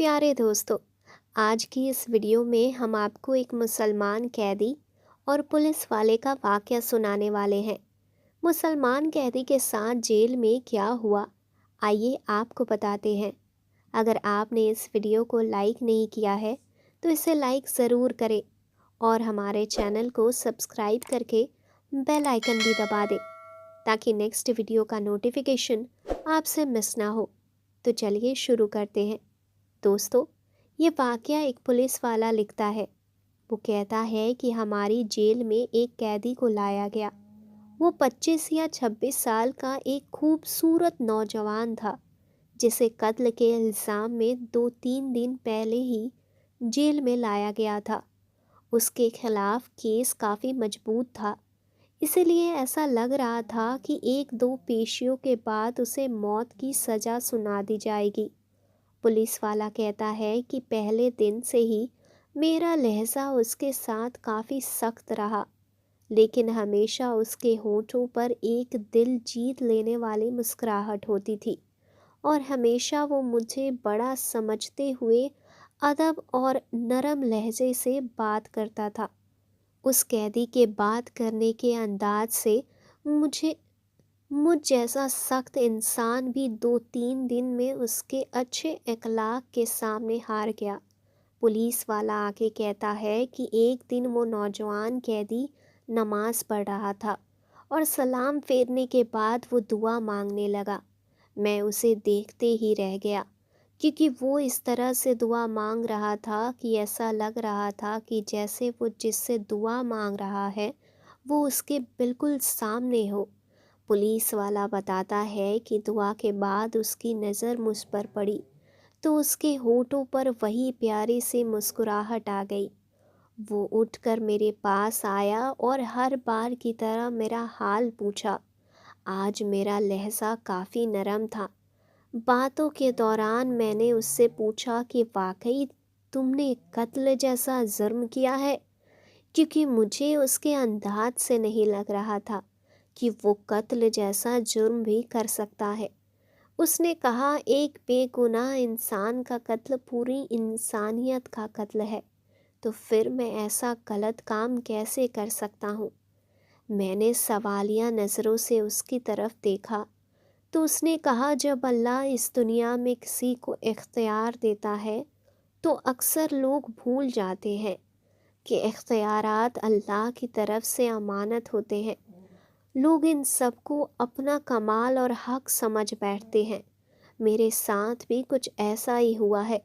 प्यारे दोस्तों, आज की इस वीडियो में हम आपको एक मुसलमान कैदी और पुलिस वाले का वाकया सुनाने वाले हैं। मुसलमान कैदी के साथ जेल में क्या हुआ, आइए आपको बताते हैं। अगर आपने इस वीडियो को लाइक नहीं किया है तो इसे लाइक ज़रूर करें और हमारे चैनल को सब्सक्राइब करके बेल आइकन भी दबा दें ताकि नेक्स्ट वीडियो का नोटिफिकेशन आपसे मिस ना हो। तो चलिए शुरू करते हैं। दोस्तों, ये वाकया एक पुलिस वाला लिखता है। वो कहता है कि हमारी जेल में एक कैदी को लाया गया। वो 25 या 26 साल का एक खूबसूरत नौजवान था जिसे कत्ल के इल्ज़ाम में 2-3 दिन पहले ही जेल में लाया गया था। उसके खिलाफ केस काफ़ी मजबूत था, इसीलिए ऐसा लग रहा था कि 1-2 पेशियों के बाद उसे मौत की सज़ा सुना दी जाएगी। पुलिस वाला कहता है कि पहले दिन से ही मेरा लहजा उसके साथ काफ़ी सख्त रहा, लेकिन हमेशा उसके होठों पर एक दिल जीत लेने वाली मुस्कुराहट होती थी और हमेशा वो मुझे बड़ा समझते हुए अदब और नरम लहजे से बात करता था। उस कैदी के बात करने के अंदाज से मुझ जैसा सख्त इंसान भी 2-3 दिन में उसके अच्छे अखलाक के सामने हार गया। पुलिस वाला आके कहता है कि एक दिन वो नौजवान कैदी नमाज पढ़ रहा था और सलाम फेरने के बाद वो दुआ मांगने लगा। मैं उसे देखते ही रह गया क्योंकि वो इस तरह से दुआ मांग रहा था कि ऐसा लग रहा था कि जैसे वो जिससे दुआ मांग रहा है वो उसके बिल्कुल सामने हो। पुलिस वाला बताता है कि दुआ के बाद उसकी नज़र मुझ पर पड़ी तो उसके होठों पर वही प्यारी सी मुस्कुराहट आ गई। वो उठकर मेरे पास आया और हर बार की तरह मेरा हाल पूछा। आज मेरा लहजा काफ़ी नरम था। बातों के दौरान मैंने उससे पूछा कि वाकई तुमने कत्ल जैसा जुर्म किया है, क्योंकि मुझे उसके अंदाज से नहीं लग रहा था कि वो कत्ल जैसा जुर्म भी कर सकता है। उसने कहा, एक बेगुनाह इंसान का कत्ल पूरी इंसानियत का कत्ल है, तो फिर मैं ऐसा गलत काम कैसे कर सकता हूँ। मैंने सवालिया नज़रों से उसकी तरफ देखा तो उसने कहा, जब अल्लाह इस दुनिया में किसी को इख्तियार देता है तो अक्सर लोग भूल जाते हैं कि इख्तियारात अल्लाह की तरफ से अमानत होते हैं। लोग इन सबको अपना कमाल और हक समझ बैठते हैं। मेरे साथ भी कुछ ऐसा ही हुआ है।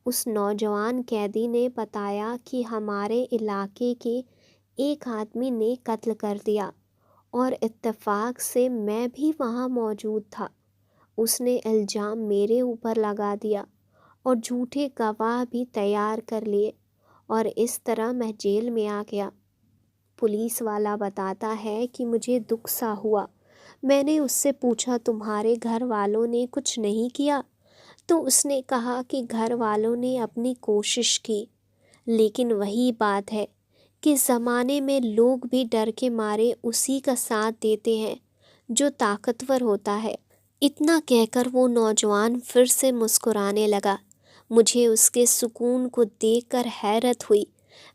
उस नौजवान कैदी ने बताया कि हमारे इलाके के एक आदमी ने कत्ल कर दिया और इत्तेफाक से मैं भी वहाँ मौजूद था। उसने इल्ज़ाम मेरे ऊपर लगा दिया और झूठे गवाह भी तैयार कर लिए और इस तरह मैं जेल में आ गया। पुलिस वाला बताता है कि मुझे दुख सा हुआ। मैंने उससे पूछा, तुम्हारे घर वालों ने कुछ नहीं किया? तो उसने कहा कि घर वालों ने अपनी कोशिश की, लेकिन वही बात है कि ज़माने में लोग भी डर के मारे उसी का साथ देते हैं जो ताकतवर होता है। इतना कहकर वो नौजवान फिर से मुस्कुराने लगा। मुझे उसके सुकून को देखकर हैरत हुई।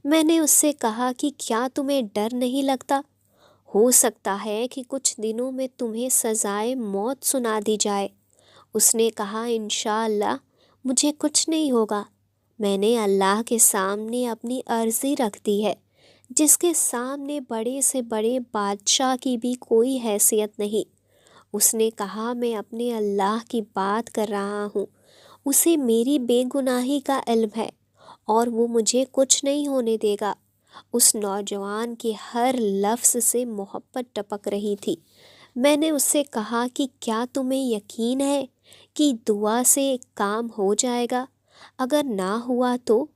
मैंने उससे कहा कि क्या तुम्हें डर नहीं लगता? हो सकता है कि कुछ दिनों में तुम्हें सजाए मौत सुना दी जाए। उसने कहा, इंशाअल्लाह मुझे कुछ नहीं होगा। मैंने अल्लाह के सामने अपनी अर्ज़ी रख दी है, जिसके सामने बड़े से बड़े बादशाह की भी कोई हैसियत नहीं। उसने कहा, मैं अपने अल्लाह की बात कर रहा हूँ, उसे मेरी बेगुनाही का इल्म है और वो मुझे कुछ नहीं होने देगा। उस नौजवान के हर लफ्ज़ से मोहब्बत टपक रही थी। मैंने उससे कहा कि क्या तुम्हें यकीन है कि दुआ से काम हो जाएगा? अगर ना हुआ तो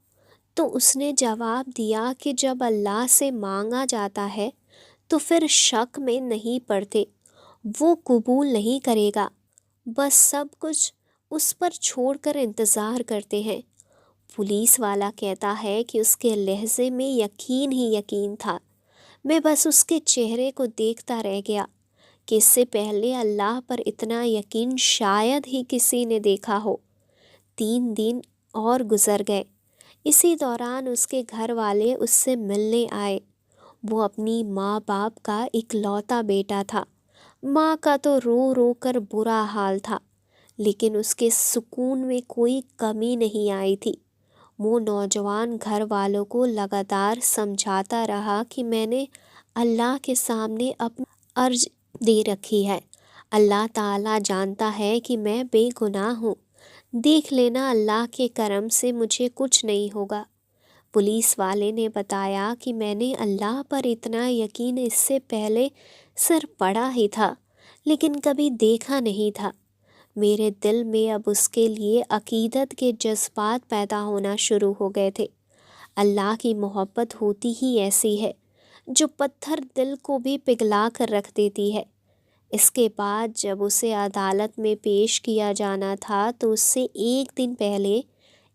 उसने जवाब दिया कि जब अल्लाह से मांगा जाता है तो फिर शक में नहीं पड़ते, वो कबूल नहीं करेगा। बस सब कुछ उस पर छोड़कर इंतज़ार करते हैं। पुलिस वाला कहता है कि उसके लहजे में यकीन ही यकीन था। मैं बस उसके चेहरे को देखता रह गया कि इससे पहले अल्लाह पर इतना यकीन शायद ही किसी ने देखा हो। 3 दिन اور گزر گئے۔ اسی دوران اس کے گھر والے اس سے ملنے آئے۔ وہ اپنی ماں باپ کا اکلوتا بیٹا تھا۔ ماں کا تو رو رو کر برا حال تھا، لیکن اس کے سکون میں کوئی کمی نہیں آئی تھی۔ وہ نوجوان گھر والوں کو لگاتار سمجھاتا رہا کہ میں نے اللہ کے سامنے اپنی عرض دے رکھی ہے۔ اللہ تعالیٰ جانتا ہے کہ میں بے گناہ ہوں، دیکھ لینا اللہ کے کرم سے مجھے کچھ نہیں ہوگا۔ پولیس والے نے بتایا کہ میں نے اللہ پر اتنا یقین اس سے پہلے صرف پڑھا ہی تھا، لیکن کبھی دیکھا نہیں تھا۔ میرے دل میں اب اس کے لیے عقیدت کے جذبات پیدا ہونا شروع ہو گئے تھے۔ اللہ کی محبت ہوتی ہی ایسی ہے جو پتھر دل کو بھی پگھلا کر رکھ دیتی ہے۔ اس کے بعد جب اسے عدالت میں پیش کیا جانا تھا تو اس سے ایک دن پہلے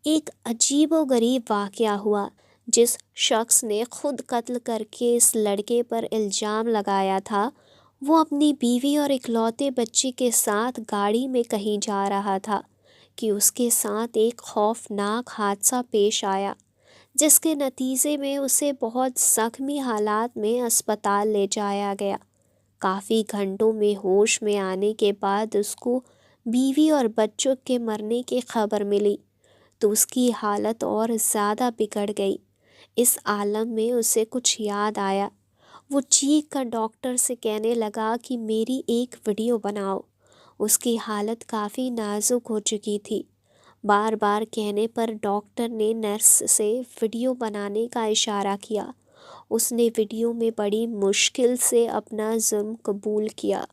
ایک عجیب و غریب واقعہ ہوا۔ جس شخص نے خود قتل کر کے اس لڑکے پر الزام لگایا تھا، وہ اپنی بیوی اور اکلوتے بچے کے ساتھ گاڑی میں کہیں جا رہا تھا کہ اس کے ساتھ ایک خوفناک حادثہ پیش آیا، جس کے نتیجے میں اسے بہت زخمی حالات میں اسپتال لے جایا گیا۔ کافی گھنٹوں میں ہوش میں آنے کے بعد اس کو بیوی اور بچوں کے مرنے کی خبر ملی تو اس کی حالت اور زیادہ بگڑ گئی۔ اس عالم میں اسے کچھ یاد آیا۔ وہ چیخ کر ڈاکٹر سے کہنے لگا کہ میری ایک ویڈیو بناؤ۔ اس کی حالت کافی نازک ہو چکی تھی۔ بار بار کہنے پر ڈاکٹر نے نرس سے ویڈیو بنانے کا اشارہ کیا۔ اس نے ویڈیو میں بڑی مشکل سے اپنا جرم قبول کیا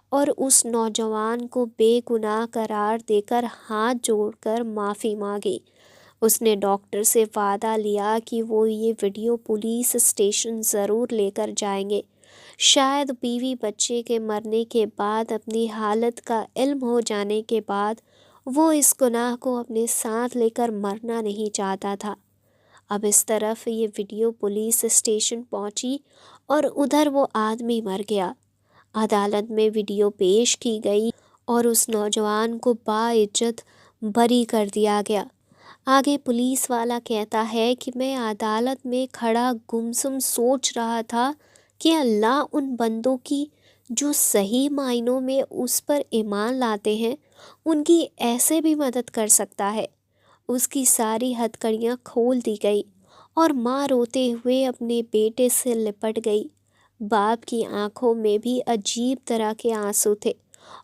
اور اس نوجوان کو بے گناہ قرار دے کر ہاتھ جوڑ کر معافی مانگی۔ اس نے ڈاکٹر سے وعدہ لیا کہ وہ یہ ویڈیو پولیس اسٹیشن ضرور لے کر جائیں گے۔ شاید بیوی بچے کے مرنے کے بعد اپنی حالت کا علم ہو جانے کے بعد وہ اس گناہ کو اپنے ساتھ لے کر مرنا نہیں چاہتا تھا۔ اب اس طرف یہ ویڈیو پولیس اسٹیشن پہنچی اور ادھر وہ آدمی مر گیا۔ عدالت میں ویڈیو پیش کی گئی اور اس نوجوان کو باعزت بری کر دیا گیا۔ آگے پولیس والا کہتا ہے کہ میں عدالت میں کھڑا گمسم سوچ رہا تھا کہ اللہ ان بندوں کی جو صحیح معنوں میں اس پر ایمان لاتے ہیں ان کی ایسے بھی مدد کر سکتا ہے۔ اس کی ساری ہتھکڑیاں کھول دی گئی اور ماں روتے ہوئے اپنے بیٹے سے لپٹ گئی۔ باپ کی آنکھوں میں بھی عجیب طرح کے آنسو تھے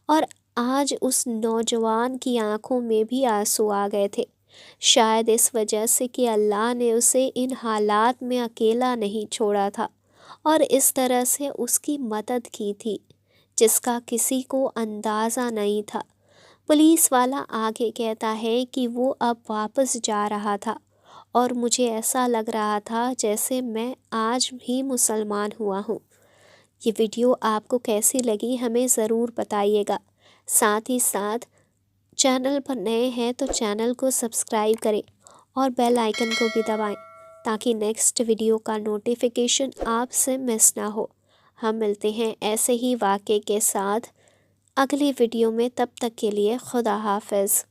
اور آج اس نوجوان کی آنکھوں میں بھی آنسو آ گئے تھے، شاید اس وجہ سے کہ اللہ نے اسے ان حالات میں اکیلا نہیں چھوڑا تھا اور اس طرح سے اس کی مدد کی تھی جس کا کسی کو اندازہ نہیں تھا۔ پولیس والا آگے کہتا ہے کہ وہ اب واپس جا رہا تھا اور مجھے ایسا لگ رہا تھا جیسے میں آج بھی مسلمان ہوا ہوں۔ یہ ویڈیو آپ کو کیسی لگی ہمیں ضرور بتائیے گا۔ ساتھ ہی ساتھ چینل پر نئے ہیں تو چینل کو سبسکرائب کریں اور بیل آئیکن کو بھی دبائیں تاکہ نیکسٹ ویڈیو کا نوٹیفیکیشن آپ سے مس نہ ہو۔ ہم ملتے ہیں ایسے ہی واقعے کے ساتھ اگلی ویڈیو میں، تب تک کے لیے خدا حافظ۔